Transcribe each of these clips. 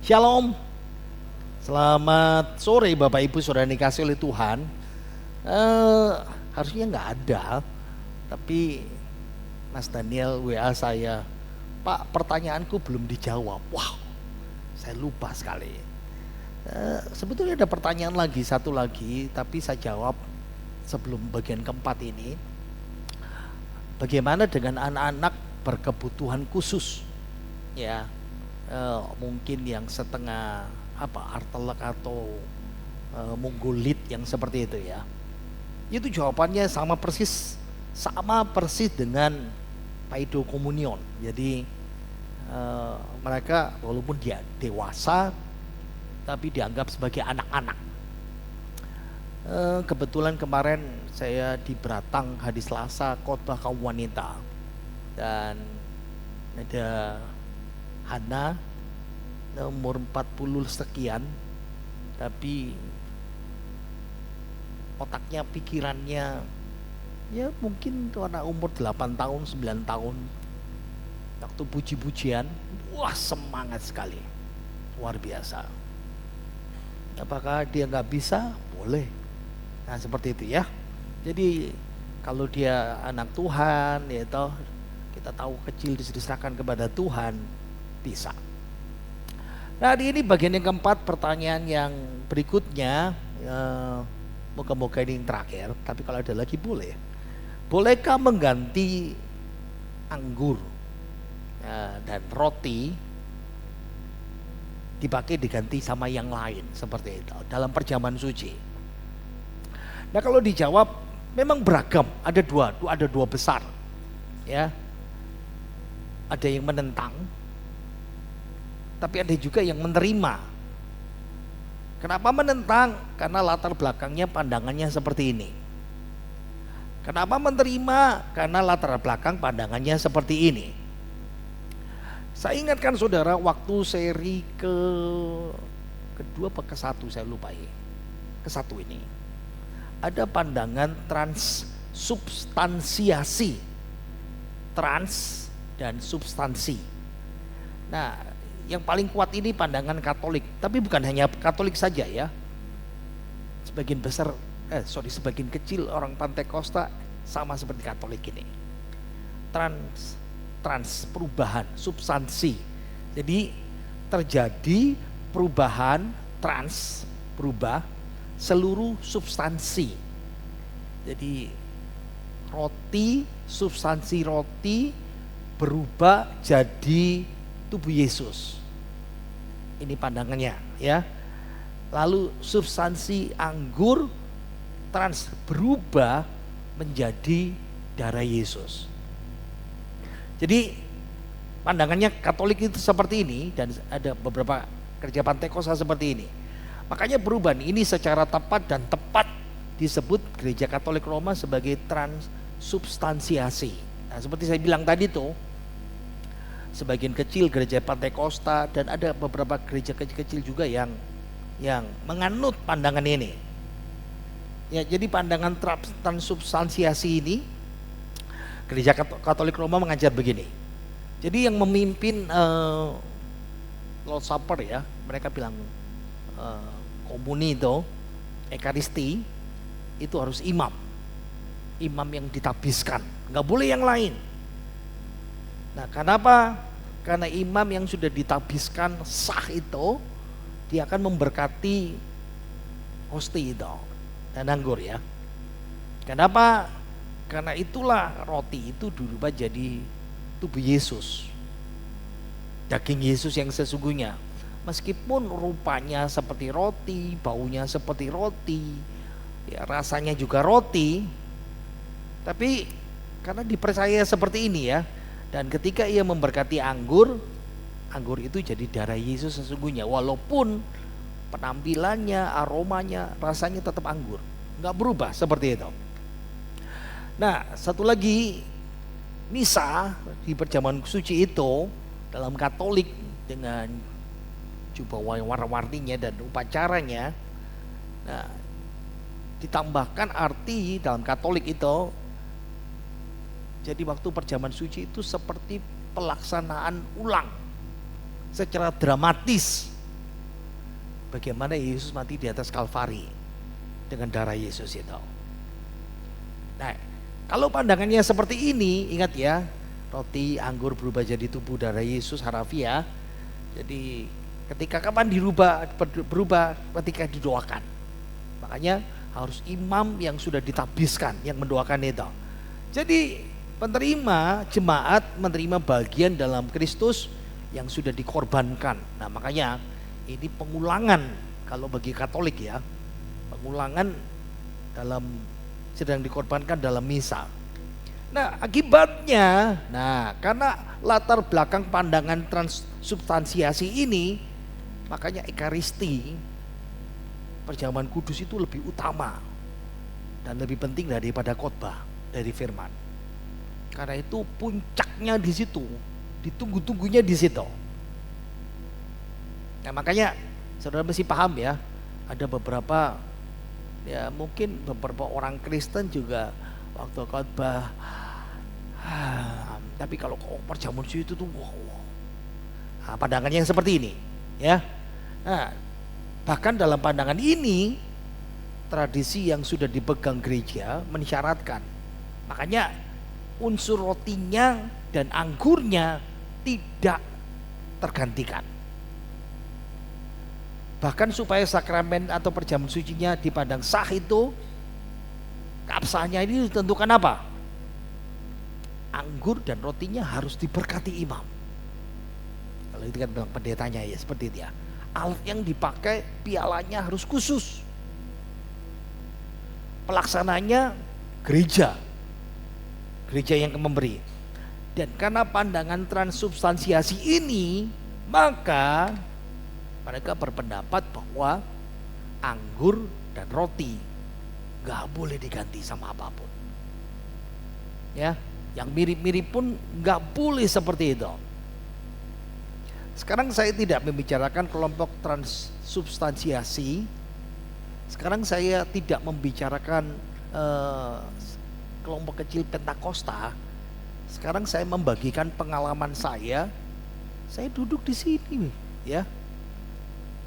Shalom, selamat sore Bapak Ibu Saudara dikasih oleh Tuhan. Harusnya nggak ada, tapi Mas Daniel WA saya, Pak, pertanyaanku belum dijawab. Wah, saya lupa sekali. Sebetulnya ada pertanyaan lagi, satu lagi, tapi saya jawab sebelum bagian keempat ini. Bagaimana dengan anak-anak berkebutuhan khusus? Ya, mungkin yang setengah artelek atau monggolit yang seperti itu ya. Itu jawabannya sama persis dengan paido komunion. Jadi mereka walaupun dia dewasa tapi dianggap sebagai anak-anak. Kebetulan kemarin saya di Beratang hari Selasa khotbah kaum wanita, dan ada Hana umur 40 sekian, tapi otaknya, pikirannya ya mungkin tuh anak umur 8 tahun, 9 tahun. Waktu puji-pujian, wah semangat sekali, luar biasa. Apakah dia nggak bisa? Boleh. Nah seperti itu ya. Jadi kalau dia anak Tuhan, ya toh kita tahu kecil diserahkan kepada Tuhan, bisa. Nah ini bagian yang keempat, pertanyaan yang berikutnya, moga-moga ini yang terakhir, tapi kalau ada lagi boleh. Bolehkah mengganti anggur dan roti diganti sama yang lain seperti itu dalam perjamuan suci? Nah kalau dijawab memang beragam, ada dua besar ya. Ada yang menentang, tapi ada juga yang menerima. Kenapa menentang? Karena latar belakangnya pandangannya seperti ini. Kenapa menerima? Karena latar belakang pandangannya seperti ini. Saya ingatkan saudara, waktu seri kedua atau ke-1 saya lupa ya. Ke-1 ini ada pandangan transsubstansiasi. Trans dan substansi. Nah, yang paling kuat ini pandangan Katolik, tapi bukan hanya Katolik saja ya. Sebagian kecil orang Pantekosta sama seperti Katolik ini. Trans perubahan, substansi. Jadi terjadi perubahan, berubah seluruh substansi. Jadi substansi roti berubah jadi tubuh Yesus. Ini pandangannya ya. Lalu substansi anggur berubah menjadi darah Yesus. Jadi pandangannya Katolik itu seperti ini, dan ada beberapa gereja Pantekosta seperti ini. Makanya perubahan ini secara tepat disebut gereja Katolik Roma sebagai transubstansiasi. Nah, seperti saya bilang tadi tuh, sebagian kecil gereja Pantekosta dan ada beberapa gereja kecil-kecil juga yang menganut pandangan ini. Ya, jadi pandangan transubstansiasi ini, gereja Katolik Roma mengajar begini. Jadi yang memimpin Lord Supper ya, mereka bilang komuni itu, Ekaristi itu harus imam yang ditabiskan, nggak boleh yang lain. Nah kenapa? Karena imam yang sudah ditabiskan sah itu, dia akan memberkati hosti itu dan anggur ya. Kenapa? Karena itulah roti itu dirubah jadi tubuh Yesus, daging Yesus yang sesungguhnya. Meskipun rupanya seperti roti, baunya seperti roti, ya rasanya juga roti, tapi karena dipercaya seperti ini ya. Dan ketika ia memberkati anggur itu jadi darah Yesus sesungguhnya. Walaupun penampilannya, aromanya, rasanya tetap anggur, nggak berubah seperti itu. Nah satu lagi, misa di perjamuan suci itu dalam Katolik dengan jubah warna-warninya dan upacaranya, nah ditambahkan arti dalam Katolik itu. Jadi waktu perjamuan suci itu seperti pelaksanaan ulang secara dramatis bagaimana Yesus mati di atas Kalvari dengan darah Yesus itu. Nah, kalau pandangannya seperti ini, ingat ya, roti, anggur berubah jadi tubuh darah Yesus harafiah. Jadi ketika kapan berubah ketika didoakan. Makanya harus imam yang sudah ditabiskan yang mendoakan itu. Jadi penerima jemaat menerima bagian dalam Kristus yang sudah dikorbankan. Nah, makanya ini pengulangan kalau bagi Katolik ya. Pengulangan dalam sedang dikorbankan dalam misa. Nah, akibatnya, karena latar belakang pandangan transubstansiasi ini, makanya Ekaristi perjamuan kudus itu lebih utama dan lebih penting daripada khotbah dari firman. Karena itu puncaknya di situ, ditunggu-tunggunya di situ. Nah, makanya saudara mesti paham ya, ada beberapa ya mungkin beberapa orang Kristen juga waktu khotbah tapi kalau perjamuan kudus itu tuh wow. Nah, pandangannya yang seperti ini ya. Nah, bahkan dalam pandangan ini tradisi yang sudah dipegang gereja mensyaratkan, makanya unsur rotinya dan anggurnya tidak tergantikan. Bahkan supaya sakramen atau perjamuan sucinya dipandang sah itu, keabsahannya ini ditentukan apa? Anggur dan rotinya harus diberkati imam. Kalau itu kan bilang pendetanya ya seperti itu ya. Alat yang dipakai pialanya harus khusus. Pelaksananya gereja yang memberi. Dan karena pandangan transubstansiasi ini, maka mereka berpendapat bahwa anggur dan roti gak boleh diganti sama apapun. Ya, yang mirip-mirip pun gak boleh seperti itu. Sekarang saya tidak membicarakan kelompok transubstansiasi. Sekarang saya tidak membicarakan kelompok kecil Pentakosta. Sekarang saya membagikan pengalaman saya. Saya duduk di sini, ya.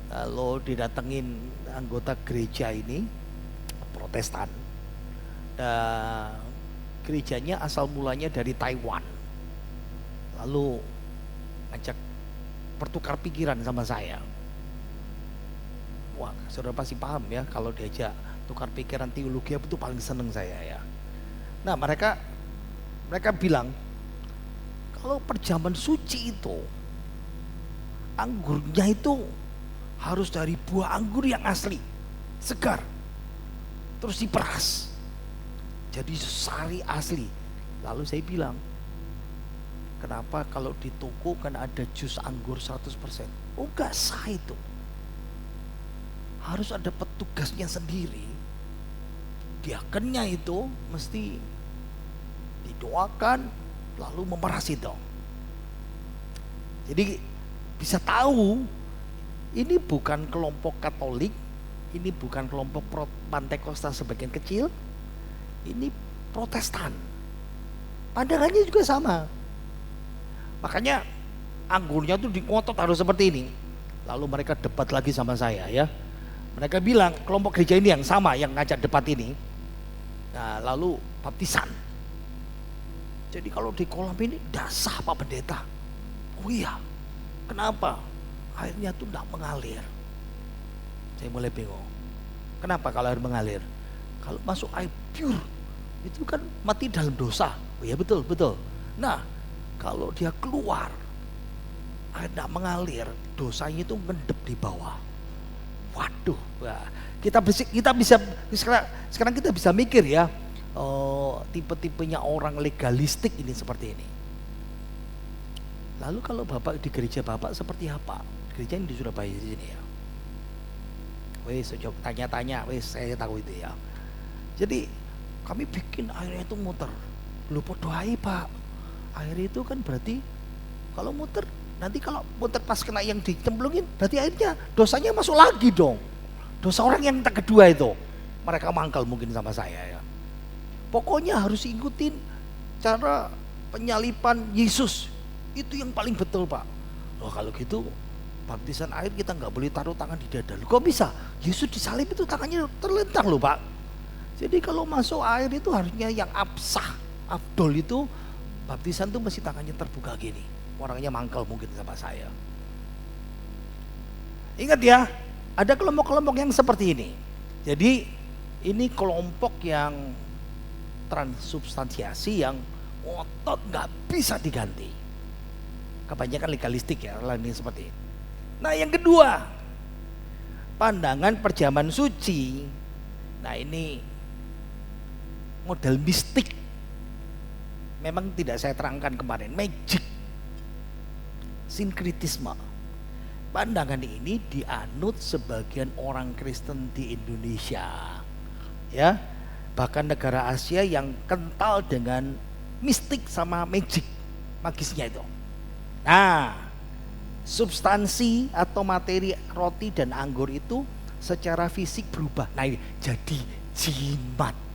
Lalu didatengin anggota gereja ini Protestan. Gerejanya asal mulanya dari Taiwan. Lalu ngajak bertukar pikiran sama saya. Wah, saudara pasti paham ya kalau diajak tukar pikiran teologi itu paling seneng saya ya. Nah, mereka bilang kalau perjamuan suci itu anggurnya itu harus dari buah anggur yang asli, segar, terus diperas jadi sari asli. Lalu saya bilang, kenapa kalau di toko kan ada jus anggur 100%? Oh, enggak sah itu. Harus ada petugasnya sendiri. Diakennya itu mesti didoakan lalu memeras itu. Jadi bisa tahu ini bukan kelompok Katolik, ini bukan kelompok Pentakosta sebagian kecil, ini Protestan. Pandangannya juga sama. Makanya anggurnya tuh ngotot harus seperti ini. Lalu mereka debat lagi sama saya ya. Mereka bilang kelompok gereja ini yang sama yang ngajak debat ini. Nah, lalu baptisan. Jadi kalau di kolam ini tidak sah Pak Pendeta. Oh iya, kenapa? Airnya tuh tidak mengalir. Saya mulai bingung. Kenapa kalau air mengalir? Kalau masuk air pure, itu kan mati dalam dosa. Oh ya betul. Nah, kalau dia keluar, air tidak mengalir, dosanya itu ngendep di bawah. Waduh, wah, kita bisa sekarang kita bisa mikir ya, tipe-tipenya orang legalistik ini seperti ini. Lalu kalau Bapak di gereja Bapak seperti apa? Gereja ini di Surabaya di sini ya. Wes, coba tanya-tanya, wes saya tahu itu ya. Jadi kami bikin airnya itu muter. Lu doai Pak. Air itu kan berarti kalau muter, nanti kalau muter pas kena yang dicemplungin, berarti airnya dosanya masuk lagi dong. Dosa orang yang kedua itu. Mereka mangkal mungkin sama saya ya. Pokoknya harus ikutin cara penyalipan Yesus. Itu yang paling betul Pak. Loh kalau gitu baptisan air kita nggak boleh taruh tangan di dada. Kok bisa? Yesus disalib itu tangannya terlentang loh Pak. Jadi kalau masuk air itu harusnya yang absah, afdol itu baptisan tuh mesti tangannya terbuka gini. Orangnya mangkal mungkin sama saya. Ingat ya, ada kelompok-kelompok yang seperti ini. Jadi ini kelompok yang transubstansiasi yang otot nggak bisa diganti. Kebanyakan legalistik ya, lain seperti ini. Nah yang kedua, pandangan perjamuan suci. Nah ini model mistik. Memang tidak saya terangkan kemarin, magic, sinkritisme. Pandangan ini dianut sebagian orang Kristen di Indonesia, ya, bahkan negara Asia yang kental dengan mistik sama magic, magisnya itu. Nah, substansi atau materi roti dan anggur itu secara fisik berubah. Nah ini jadi jimat.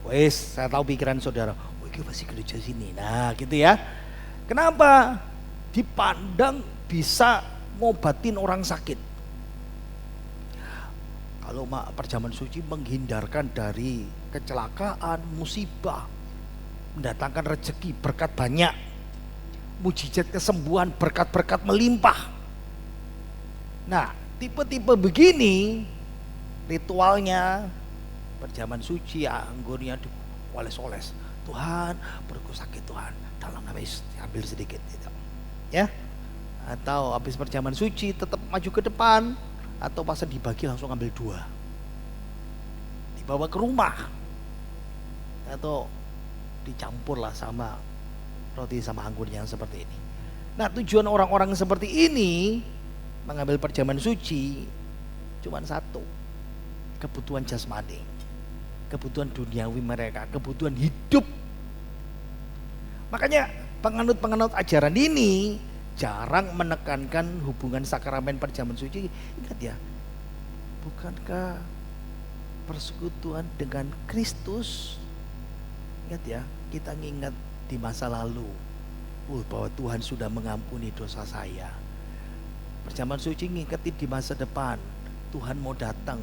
Wes, saya tahu pikiran saudara. Oh, ini pasti gereja sini. Nah, gitu ya. Kenapa? Dipandang bisa ngobatin orang sakit. Kalau perjamuan suci menghindarkan dari kecelakaan, musibah, mendatangkan rezeki, berkat banyak, mujizat kesembuhan, berkat-berkat melimpah. Nah, tipe-tipe begini ritualnya perjamuan suci, anggurnya dioles-oles. Tuhan, perutku sakit Tuhan, dalam nama Yesus ambil sedikit gitu. Ya. Atau habis perjamuan suci tetap maju ke depan, atau pas dibagi langsung ambil 2. Dibawa ke rumah. Atau dicampur lah sama roti sama anggurnya yang seperti ini. Nah, tujuan orang-orang seperti ini mengambil perjamuan suci cuma satu, kebutuhan jasmani, kebutuhan duniawi mereka, kebutuhan hidup. Makanya penganut-penganut ajaran ini jarang menekankan hubungan sakramen perjamuan suci. Ingat ya, bukankah persekutuan dengan Kristus? Ingat ya, kita ngingat di masa lalu bahwa Tuhan sudah mengampuni dosa saya. Perjamuan suci ngingetin di masa depan Tuhan mau datang,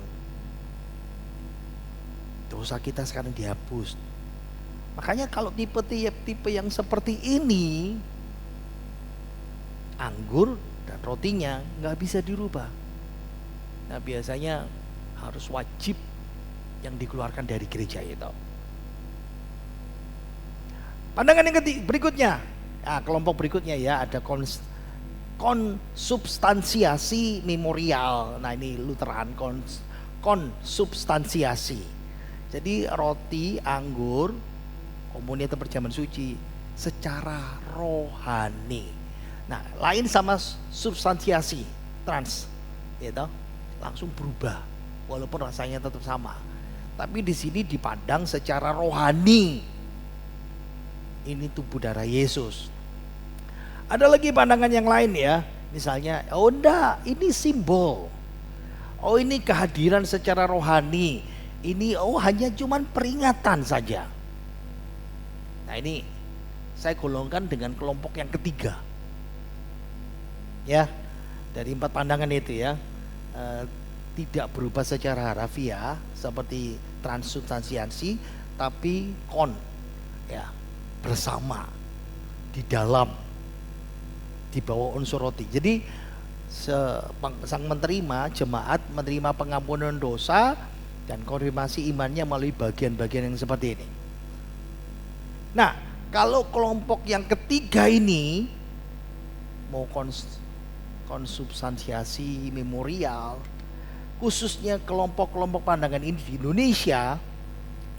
dosa kita sekarang dihapus. Makanya kalau tipe yang seperti ini, anggur dan rotinya nggak bisa dirubah. Nah biasanya harus wajib yang dikeluarkan dari gereja itu. Pandangan yang berikutnya, nah, kelompok berikutnya ya, ada konsubstansiasi memorial. Nah ini Lutheran, konsubstansiasi. Jadi roti, anggur, komunitas perjamuan suci secara rohani. Nah lain sama substansiasi trans, gitu, langsung berubah walaupun rasanya tetap sama. Tapi di sini dipandang secara rohani. Ini tubuh darah Yesus. Ada lagi pandangan yang lain ya, misalnya, oh enggak, ini simbol. Oh ini kehadiran secara rohani. Ini hanya cuman peringatan saja. Nah ini saya golongkan dengan kelompok yang ketiga. Ya, dari 4 pandangan itu ya, tidak berubah secara harafiah seperti transubstansiasi, tapi ya, bersama di dalam, di bawah unsur roti. Jadi sang menerima, jemaat menerima pengampunan dosa dan konfirmasi imannya melalui bagian-bagian yang seperti ini. Nah, kalau kelompok yang ketiga ini mau konsubstansiasi memorial, khususnya kelompok-kelompok pandangan ini di Indonesia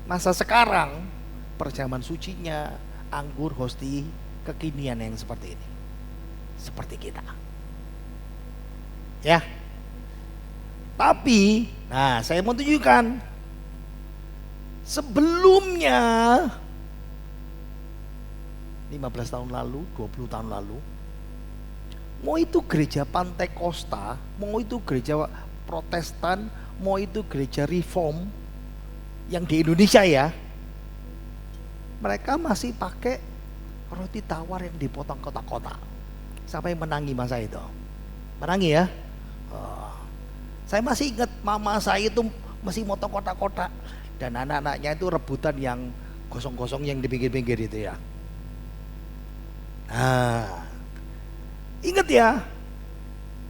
masa sekarang, perjamuan sucinya anggur, hosti, kekinian yang seperti ini, seperti kita ya. Tapi nah saya mau tunjukkan sebelumnya 15 tahun lalu, 20 tahun lalu, mau itu gereja Pantekosta, mau itu gereja Protestan, mau itu gereja Reform yang di Indonesia ya, mereka masih pakai roti tawar yang dipotong kotak-kotak. Siapa yang menangi masa itu? Menangi ya? Oh. Saya masih ingat mama saya itu masih motong kotak-kotak. Dan anak-anaknya itu rebutan yang gosong-gosong yang di pinggir-pinggir itu ya. Nah, ingat ya,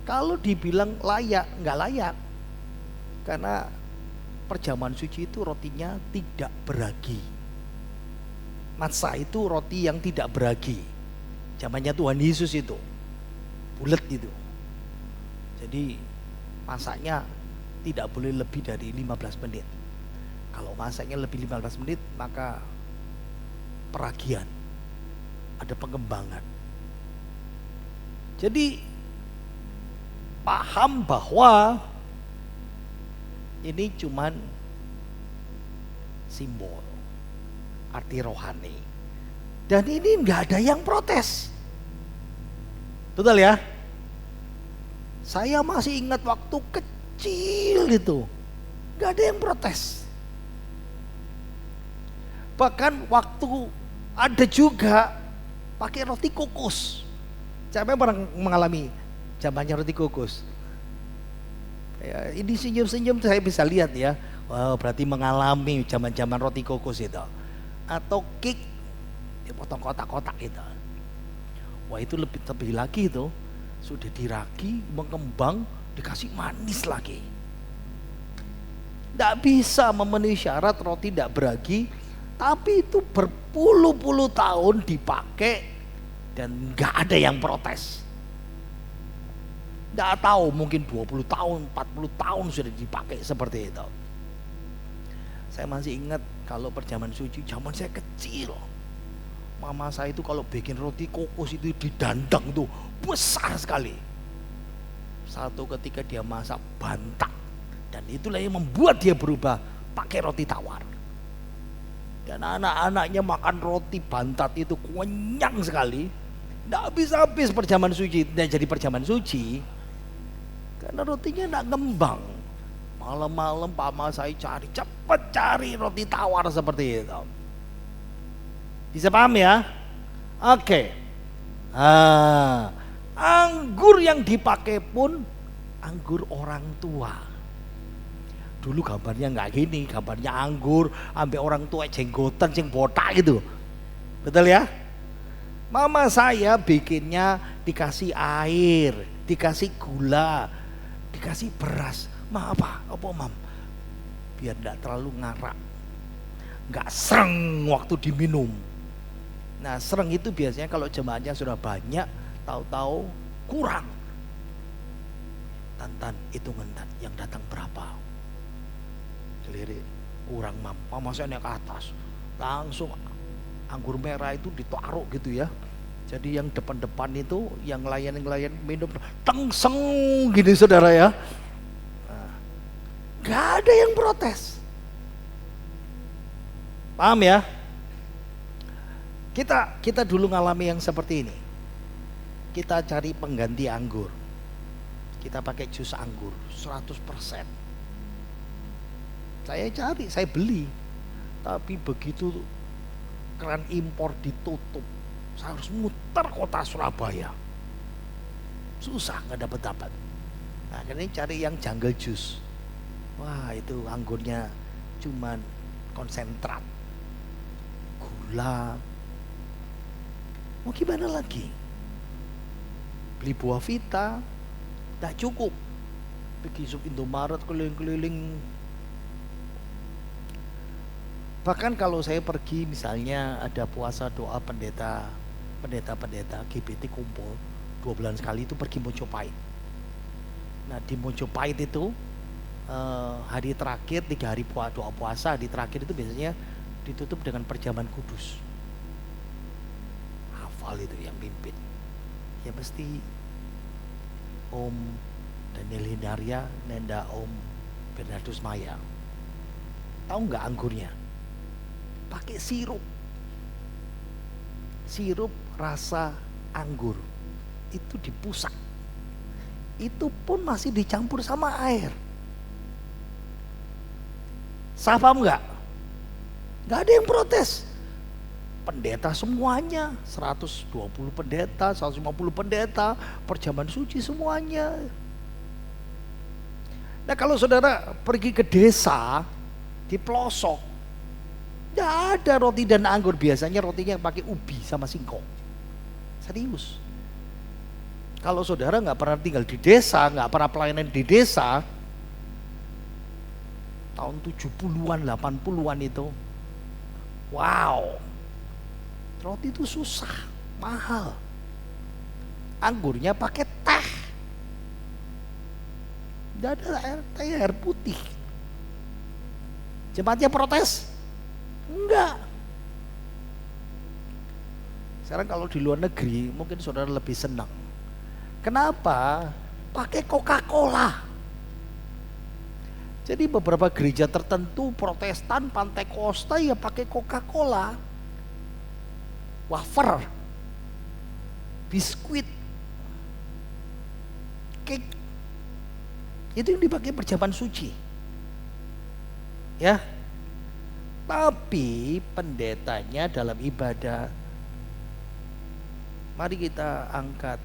kalau dibilang layak, nggak layak. Karena perjamuan suci itu rotinya tidak beragi. Matzah itu roti yang tidak beragi. Zamannya Tuhan Yesus itu, bulat itu. Jadi masaknya tidak boleh lebih dari 15 menit. Kalau masaknya lebih 15 menit maka peragian, ada pengembangan. Jadi paham bahwa ini cuman simbol, arti rohani. Dan ini nggak ada yang protes. Betul ya? Saya masih ingat waktu kecil itu, nggak ada yang protes. Bahkan waktu ada juga pakai roti kukus. Siapa yang pernah mengalami zamannya roti kukus? Ya, ini senyum-senyum saya bisa lihat ya. Wow, berarti mengalami zaman-zaman roti kukus itu. Atau cake dipotong kotak-kotak itu. Wah, itu lebih lagi itu. Sudah diragi, mengembang, dikasih manis lagi. Tidak bisa memenuhi syarat roti tidak beragi, tapi itu berpuluh-puluh tahun dipakai dan nggak ada yang protes. Nggak tahu, mungkin 20 tahun, 40 tahun sudah dipakai seperti itu. Saya masih ingat kalau perjamuan suci zaman saya kecil. Mama saya itu kalau bikin roti kukus itu didandang tuh besar sekali. Satu ketika dia masak bantak, dan itulah yang membuat dia berubah pakai roti tawar. Dan anak-anaknya makan roti bantat itu kenyang sekali. Nggak habis-habis perjamuan suci. Dan jadi perjamuan suci karena rotinya nggak ngembang. Malam-malam mama saya cepet cari roti tawar seperti itu. Bisa paham ya? Oke. Anggur yang dipakai pun anggur orang tua. Dulu gambarnya nggak gini, gambarnya anggur ambil orang tua jenggotan sing botak gitu. Betul ya? Mama saya bikinnya dikasih air, dikasih gula, dikasih beras. Ma apa mam? Biar nggak terlalu ngarak, nggak sereng waktu diminum. Nah, sereng itu biasanya kalau jemaatnya sudah banyak, tahu-tahu kurang. Tantan, hitungan yang datang berapa? Lirik, kurang mam. Mama saya naik ke atas, langsung anggur merah itu ditaruh gitu ya. Jadi yang depan-depan itu, yang layan minum tengseng gini saudara ya. Nah, gak ada yang protes. Paham ya? Kita dulu ngalami yang seperti ini. Kita cari pengganti anggur. Kita pakai jus anggur 100%. Saya beli. Tapi begitu keran impor ditutup, saya harus muter kota Surabaya. Susah nggak dapat. Nah, akhirnya cari yang jungle juice. Wah, itu anggurnya cuman konsentrat, gula. Mau gimana lagi? Beli buah vita, tak cukup. Pergi sub Indomaret keliling-keliling. Bahkan kalau saya pergi misalnya ada puasa doa pendeta GBT kumpul 2 bulan sekali itu pergi Mojopahit. Nah di Mojopahit itu hari terakhir 3 hari doa puasa, di terakhir itu biasanya ditutup dengan perjamuan kudus. Hafal itu yang pimpin. Ya mesti Om Daniel Hindarya, Nenda Om Bernardus Maya. Tahu nggak anggurnya? Pakai sirup rasa anggur itu dipusak, itu pun masih dicampur sama air. Paham nggak? Nggak ada yang protes. pendeta semuanya, 120 pendeta, 150 pendeta, perjamuan suci semuanya. Nah kalau saudara pergi ke desa, di pelosok, tidak ada roti dan anggur, biasanya rotinya pakai ubi sama singkong. Serius. Kalau saudara nggak pernah tinggal di desa, nggak pernah pelayanan di desa, tahun 70-an, 80-an itu, wow, roti itu susah, mahal. Anggurnya pakai teh. Tidak ada air putih. Jemaatnya protes? Enggak. Sekarang kalau di luar negeri mungkin saudara lebih senang. Kenapa? Pakai Coca-Cola. Jadi beberapa gereja tertentu Protestan, Pantekosta ya pakai Coca-Cola. Wafer, biskuit, cake. Itu yang dipakai perjamuan suci. Ya. Tapi pendetanya dalam ibadah, mari kita angkat,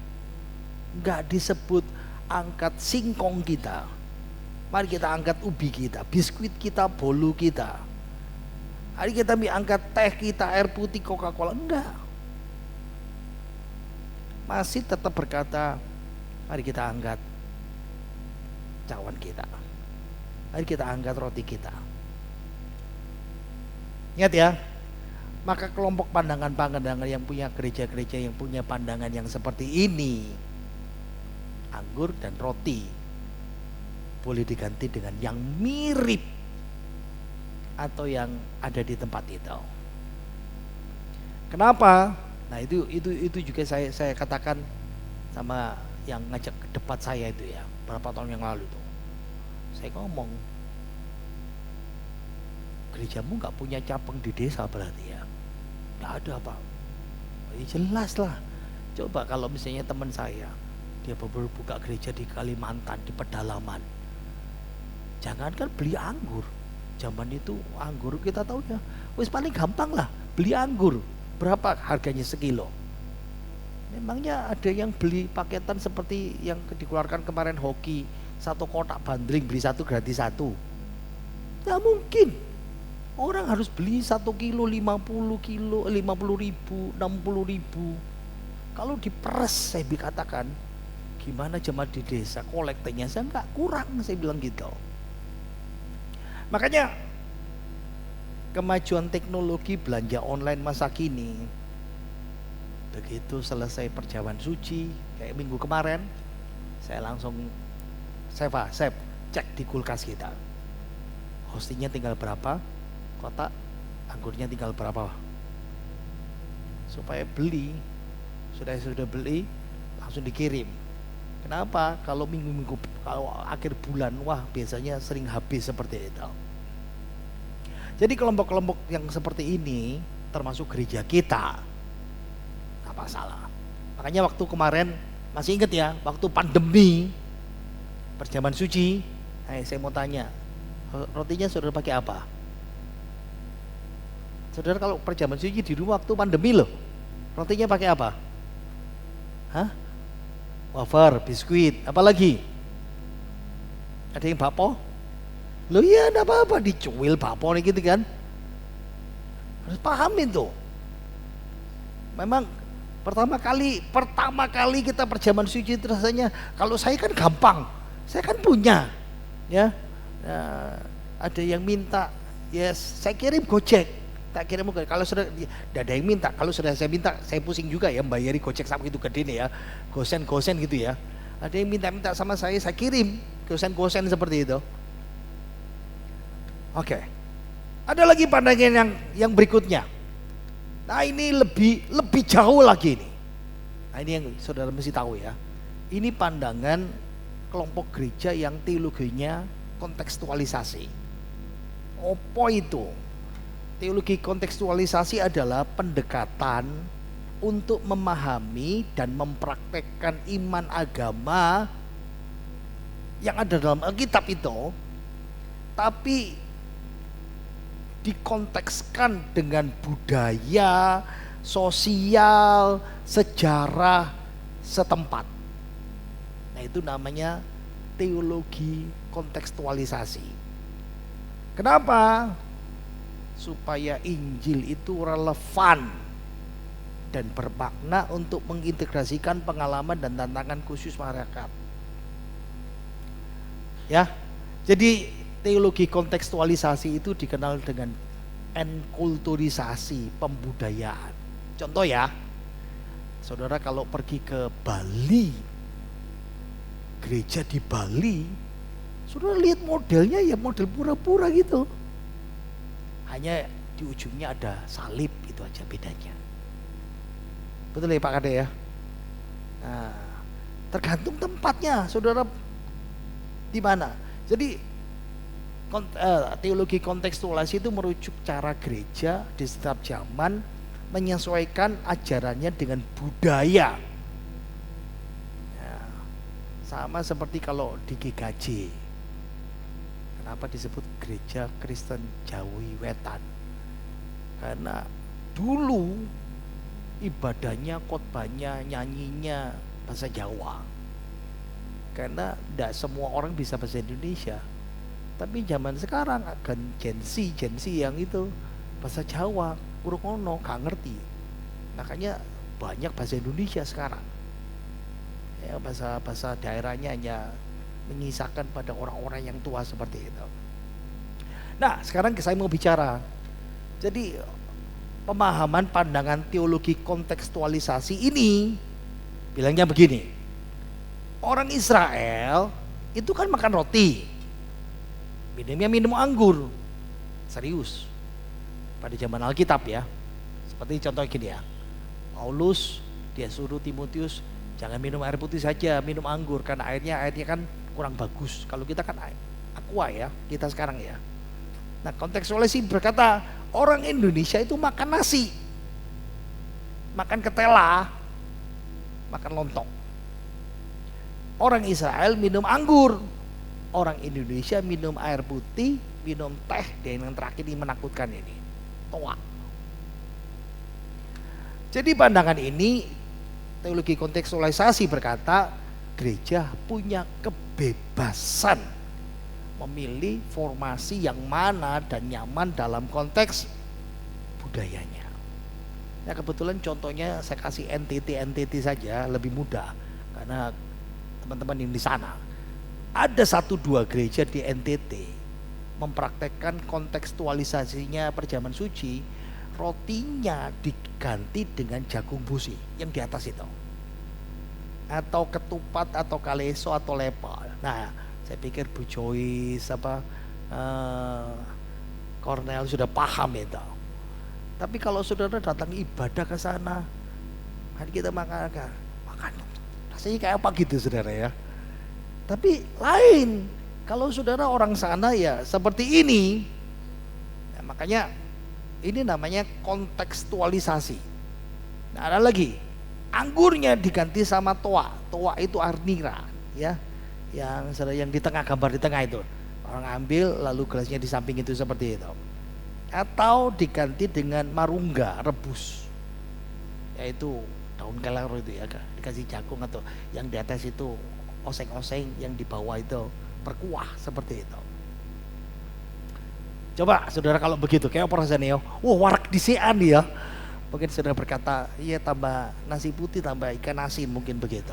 enggak disebut angkat singkong kita. Mari kita angkat ubi kita, biskuit kita, bolu kita. Mari kita angkat teh kita, air putih, Coca-Cola, enggak. Masih tetap berkata, mari kita angkat cawan kita. Mari kita angkat roti kita. Ingat ya, maka kelompok pandangan-pandangan yang punya gereja-gereja yang punya pandangan yang seperti ini, anggur dan roti boleh diganti dengan yang mirip atau yang ada di tempat itu. Kenapa? Nah itu juga saya katakan sama yang ngajak ke debat saya itu ya, berapa tahun yang lalu itu. Saya ngomong, gerejamu nggak punya cabang di desa berarti ya? Nggak ada Pak. Ya jelas lah. Coba kalau misalnya teman saya, dia baru buka gereja di Kalimantan, di pedalaman. Jangankan beli anggur, zaman itu anggur kita tahu ya, wis paling gampang lah beli anggur. Berapa harganya sekilo? Memangnya ada yang beli paketan seperti yang dikeluarkan kemarin hoki, satu kotak bandring beli satu gratis satu? Nggak mungkin. Orang harus beli 1 kilo 50 kilo 50 ribu 60 ribu. Kalau diperes saya katakan, gimana jemaat di desa kolektornya saya nggak kurang, saya bilang gitu. Makanya kemajuan teknologi belanja online masa kini, begitu selesai perjamuan suci kayak minggu kemarin, saya langsung save cek di kulkas kita, hostingnya tinggal berapa, kotak anggurnya tinggal berapa, supaya beli sudah beli langsung dikirim. Kenapa? Kalau minggu-minggu, kalau akhir bulan, wah biasanya sering habis seperti itu. Jadi kelompok-kelompok yang seperti ini termasuk gereja kita, gak masalah. Makanya waktu kemarin, masih ingat ya, waktu pandemi perjamuan suci, saya mau tanya, rotinya saudara pakai apa? Saudara kalau perjamuan suci di rumah waktu pandemi loh, rotinya pakai apa? Hah? Wafer, biskuit, apa lagi? Ada yang bakpo? Loh iya, enggak apa-apa, dicuil bakpo nih gitu kan. Harus pahamin tuh. Memang pertama kali kita perjamuan suci itu rasanya, kalau saya kan gampang, saya kan punya, ya. Ada yang minta, yes, saya kirim Gojek, tak kirim Gojek. Kalau sudah ada yang minta, kalau sudah saya minta, saya pusing juga ya bayari Gojek sama itu gede nih ya, gosen gitu ya. Ada yang minta sama saya kirim gosen seperti itu. Oke. Ada lagi pandangan yang berikutnya. Nah ini lebih jauh lagi ini. Nah ini yang saudara mesti tahu ya. Ini pandangan kelompok gereja yang teologinya kontekstualisasi. Apa itu? Teologi kontekstualisasi adalah pendekatan untuk memahami dan mempraktekkan iman agama yang ada dalam Alkitab itu, tapi dikontekskan dengan budaya, sosial, sejarah setempat. Nah, itu namanya teologi kontekstualisasi. Kenapa? Supaya Injil itu relevan dan bermakna untuk mengintegrasikan pengalaman dan tantangan khusus masyarakat. Ya, jadi teologi kontekstualisasi itu dikenal dengan enkulturisasi, pembudayaan. Contoh ya, saudara kalau pergi ke Bali, gereja di Bali, saudara lihat modelnya ya model pura-pura gitu. Hanya di ujungnya ada salib, itu aja bedanya. Betul ya Pak Kade ya? Nah, tergantung tempatnya, saudara di mana. Jadi teologi kontekstualisasi itu merujuk cara gereja di setiap zaman menyesuaikan ajarannya dengan budaya. Ya, sama seperti kalau di GKJ. Kenapa disebut Gereja Kristen Jawi Wetan? Karena dulu ibadahnya, khotbahnya, nyanyinya bahasa Jawa. Karena tidak semua orang bisa bahasa Indonesia. Tapi zaman sekarang akan Gen Z yang itu bahasa Jawa, kurang gak ngerti. Makanya banyak bahasa Indonesia sekarang. Ya, bahasa daerahnya hanya menyisakan pada orang-orang yang tua seperti itu. Nah, sekarang saya mau bicara. Jadi pemahaman pandangan teologi kontekstualisasi ini bilangnya begini. Orang Israel itu kan makan roti, minumnya minum anggur. Serius. Pada zaman Alkitab ya. Seperti contoh gini ya. Paulus dia suruh Timotius jangan minum air putih saja, minum anggur karena airnya kan kurang bagus. Kalau kita kan aqua ya, kita sekarang ya. Nah, kontekstualisasi berkata orang Indonesia itu makan nasi, makan ketela, makan lontong. Orang Israel minum anggur, orang Indonesia minum air putih, minum teh, dan yang terakhir ini menakutkan ini, toa. Jadi pandangan ini teologi kontekstualisasi berkata gereja punya kebebasan memilih formasi yang mana dan nyaman dalam konteks budayanya. Nah, kebetulan contohnya saya kasih NTT saja lebih mudah karena teman-teman yang di sana. Ada 1-2 gereja di NTT mempraktekkan kontekstualisasinya perjamuan suci, rotinya diganti dengan jagung busi yang di atas itu. Atau ketupat atau kaleso atau lepa. Nah, saya pikir Bu Joyce Cornel sudah paham itu. Tapi kalau saudara datang ibadah ke sana, hari kita makan rasanya kayak apa gitu saudara ya. Tapi lain, kalau saudara orang sana ya seperti ini. Nah, makanya ini namanya kontekstualisasi. Nah, ada lagi, anggurnya diganti sama toa. Toa itu arnira ya. Yang di tengah, gambar di tengah itu. Orang ambil lalu gelasnya di samping itu seperti itu. Atau diganti dengan marungga rebus. Yaitu daun kelor itu ya, dikasih jagung atau yang di atas itu oseng-oseng, yang di bawah itu berkuah seperti itu. Coba saudara kalau begitu kayak apa rasanya? Wah, warak disian ya. Mungkin saudara berkata, iya tambah nasi putih tambah ikan asin mungkin begitu.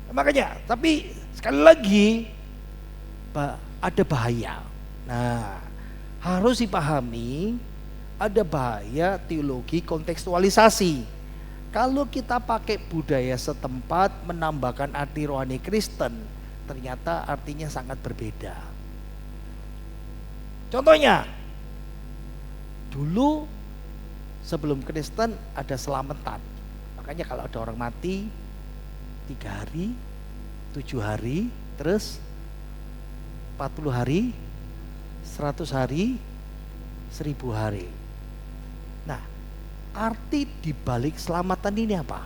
Makanya, tapi sekali lagi ada bahaya. Nah, harus dipahami ada bahaya teologi kontekstualisasi. Kalau kita pakai budaya setempat menambahkan arti rohani Kristen, ternyata artinya sangat berbeda. Contohnya, dulu sebelum Kristen ada selamatan. Makanya kalau ada orang mati 3 hari, 7 hari, terus 40 hari, 100 hari, 1000 hari. Nah, arti dibalik selamatan ini apa?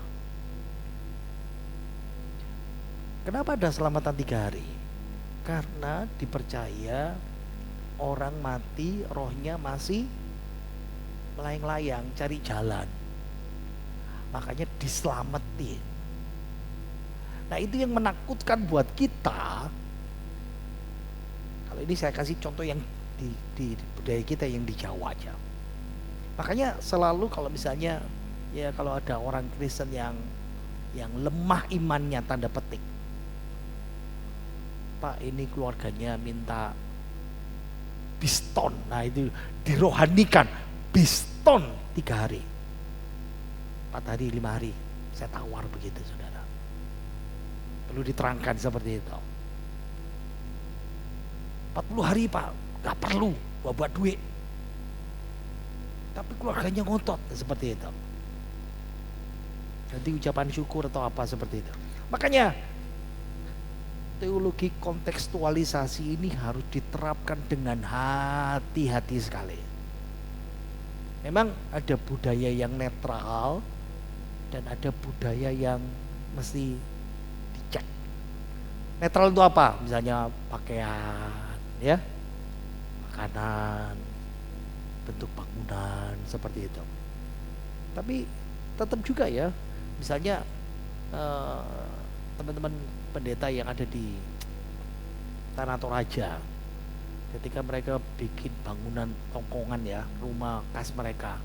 Kenapa ada selamatan 3 hari? Karena dipercaya orang mati rohnya masih melayang-layang cari jalan. Makanya diselamatin. Nah itu yang menakutkan buat kita. Kalau ini saya kasih contoh yang di budaya kita yang di Jawa aja. Makanya selalu kalau misalnya ya kalau ada orang Kristen yang lemah imannya tanda petik, Pak ini keluarganya minta biston. Nah itu dirohanikan biston 3 hari, 4 hari, 5 hari. Saya tawar begitu saudara. Perlu diterangkan seperti itu. 40 hari Pak, gak perlu buat duit. Tapi keluarganya ngotot seperti itu. Nanti ucapan syukur atau apa seperti itu. Makanya teologi kontekstualisasi ini harus diterapkan dengan hati-hati sekali. Memang ada budaya yang netral dan ada budaya yang mesti dicek. Netral itu apa? Misalnya pakaian, ya, makanan, bentuk bangunan seperti itu. Tapi tetap juga ya, misalnya teman-teman pendeta yang ada di Tanah Toraja, ketika mereka bikin bangunan tongkongan ya, rumah khas mereka,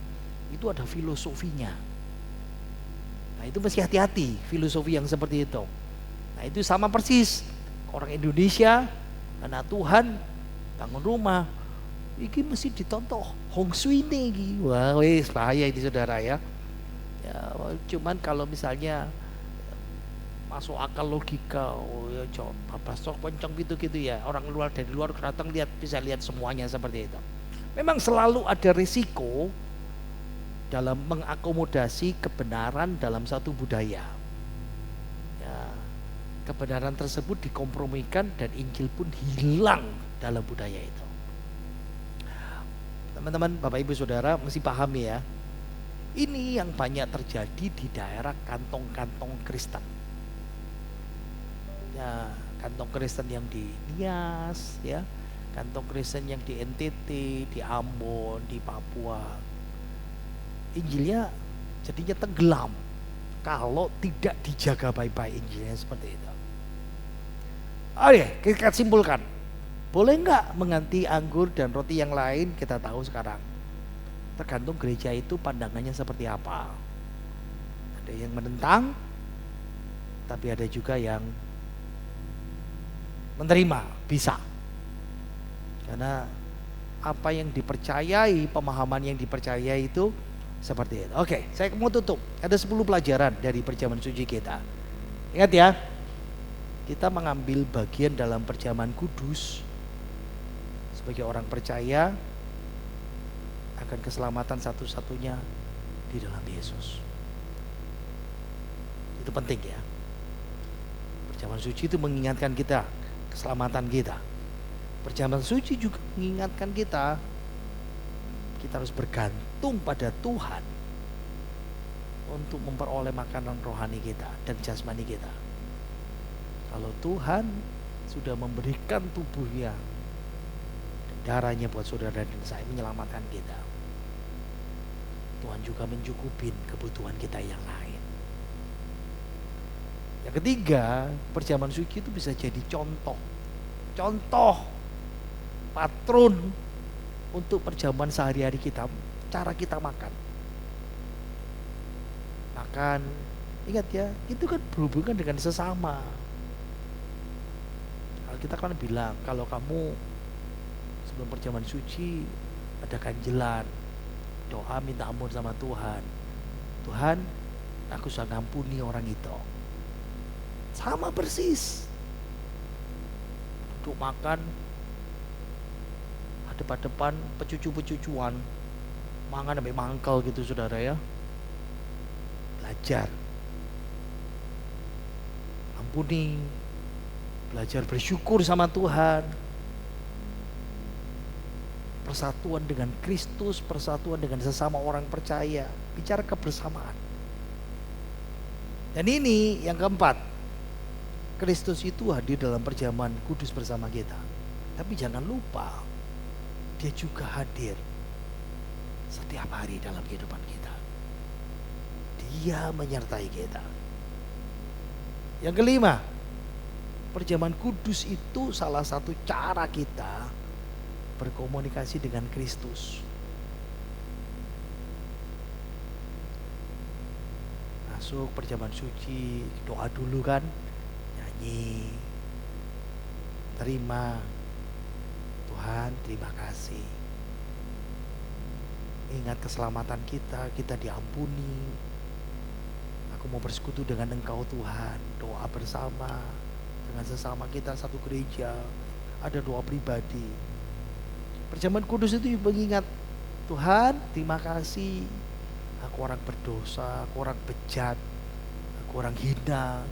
itu ada filosofinya. Nah itu mesti hati-hati filosofi yang seperti itu. Nah itu sama persis orang Indonesia, anak Tuhan bangun rumah, ini mesti ditonton Hong Shui nih. Wah wis bahaya ini saudara ya. Ya cuman kalau misalnya masuk akal logika, oh ya coba sok kencang gitu ya, orang luar dari luar datang bisa lihat semuanya seperti itu. Memang selalu ada risiko dalam mengakomodasi kebenaran dalam satu budaya. Ya, kebenaran tersebut dikompromikan dan Injil pun hilang dalam budaya itu. Teman-teman, Bapak Ibu Saudara mesti pahami ya. Ini yang banyak terjadi di daerah kantong-kantong Kristen. Ya, kantong Kristen yang di Nias, ya, kantong Kristen yang di NTT, di Ambon, di Papua. Injilnya jadinya tenggelam kalau tidak dijaga baik-baik Injilnya seperti itu. Oke, kita simpulkan. Boleh nggak mengganti anggur dan roti yang lain? Kita tahu sekarang. Tergantung gereja itu pandangannya seperti apa. Ada yang menentang, tapi ada juga yang menerima, bisa. Karena apa yang dipercayai, pemahaman yang dipercayai itu seperti itu. Oke, saya mau tutup. Ada 10 pelajaran dari perjamuan suci kita. Ingat ya, kita mengambil bagian dalam perjamuan kudus sebagai orang percaya akan keselamatan satu-satunya di dalam Yesus. Itu penting ya. Perjamuan suci itu mengingatkan kita keselamatan kita. Perjamuan suci juga mengingatkan kita harus bergantung pada Tuhan untuk memperoleh makanan rohani kita dan jasmani kita. Kalau Tuhan sudah memberikan tubuhnya dan darahnya buat saudara dan saya menyelamatkan kita, Tuhan juga mencukupin kebutuhan kita yang lain. Yang ketiga, perjamuan suci itu bisa jadi contoh patron untuk perjamuan sehari-hari kita, cara kita makan. Ingat ya, itu kan berhubungan dengan sesama. Kalau kita kan bilang, kalau kamu sebelum perjamuan suci ada ganjelan, doa minta ampun sama Tuhan. Tuhan, aku sudah ngampuni orang itu. Sama persis. Duduk makan, depan-depan pecucu-pecucuan, mangan sampai mangkal gitu saudara ya. Belajar ampuni, belajar bersyukur sama Tuhan, persatuan dengan Kristus, persatuan dengan sesama orang percaya, bicara kebersamaan. Dan ini yang keempat, Kristus itu hadir dalam perjamuan kudus bersama kita. Tapi jangan lupa, Dia juga hadir setiap hari dalam kehidupan kita. Dia menyertai kita. Yang kelima, perjamuan kudus itu salah satu cara kita berkomunikasi dengan Kristus. Masuk perjamuan suci, doa dulu kan, nyanyi, terima, Tuhan terima kasih. Ingat keselamatan kita, kita diampuni. Aku mau bersekutu dengan Engkau Tuhan, doa bersama dengan sesama kita satu gereja, ada doa pribadi. Perjamuan kudus itu mengingat, Tuhan terima kasih, aku orang berdosa, aku orang bejat, aku orang hina,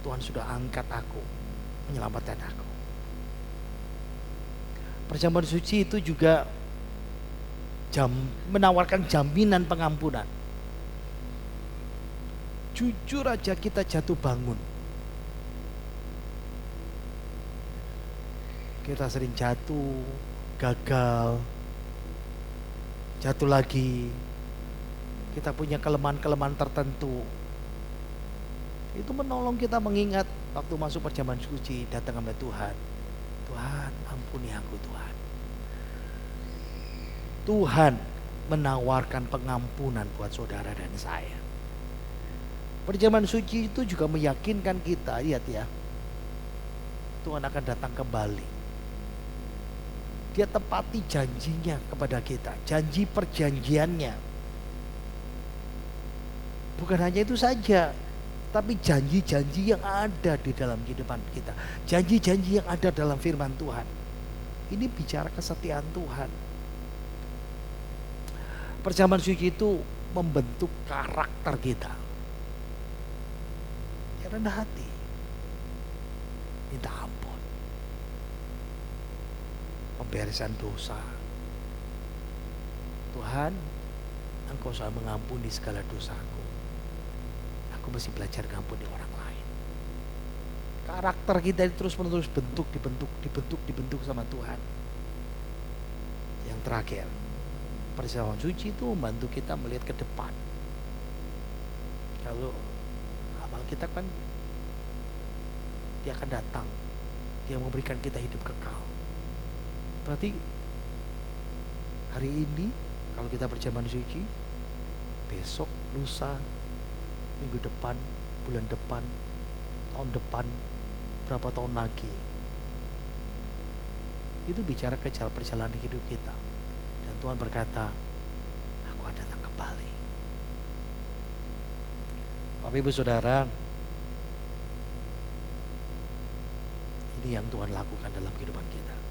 Tuhan sudah angkat aku, menyelamatkan aku. Perjamuan suci itu juga menawarkan jaminan pengampunan. Jujur aja kita jatuh bangun, kita sering jatuh, gagal, jatuh lagi. Kita punya kelemahan-kelemahan tertentu. Itu menolong kita mengingat waktu masuk perjamuan suci, datang kepada Tuhan. Tuhan ampuni aku Tuhan. Tuhan menawarkan pengampunan buat saudara dan saya. Perjamuan suci itu juga meyakinkan kita, lihat ya, Tuhan akan datang kembali. Dia tepati janjinya kepada kita, janji perjanjiannya. Bukan hanya itu saja, tapi janji-janji yang ada di dalam kehidupan kita, janji-janji yang ada dalam firman Tuhan. Ini bicara kesetiaan Tuhan. Perjamuan suci itu membentuk karakter kita. Ya, rendah hati, minta ampun, pemberesan dosa. Tuhan, Engkau sudah mengampuni segala dosaku. Aku mesti belajar mengampuni orang lain. Karakter kita terus menerus dibentuk sama Tuhan. Yang terakhir, perjamuan suci itu membantu kita melihat ke depan. Kalau amal kita kan, dia akan datang, dia memberikan kita hidup kekal. Berarti hari ini kalau kita perjamuan suci, besok, lusa, minggu depan, bulan depan, tahun depan, berapa tahun lagi, itu bicara ke perjalanan hidup kita. Dan Tuhan berkata, aku akan datang kembali. Bapak Ibu Saudara, ini yang Tuhan lakukan dalam kehidupan kita.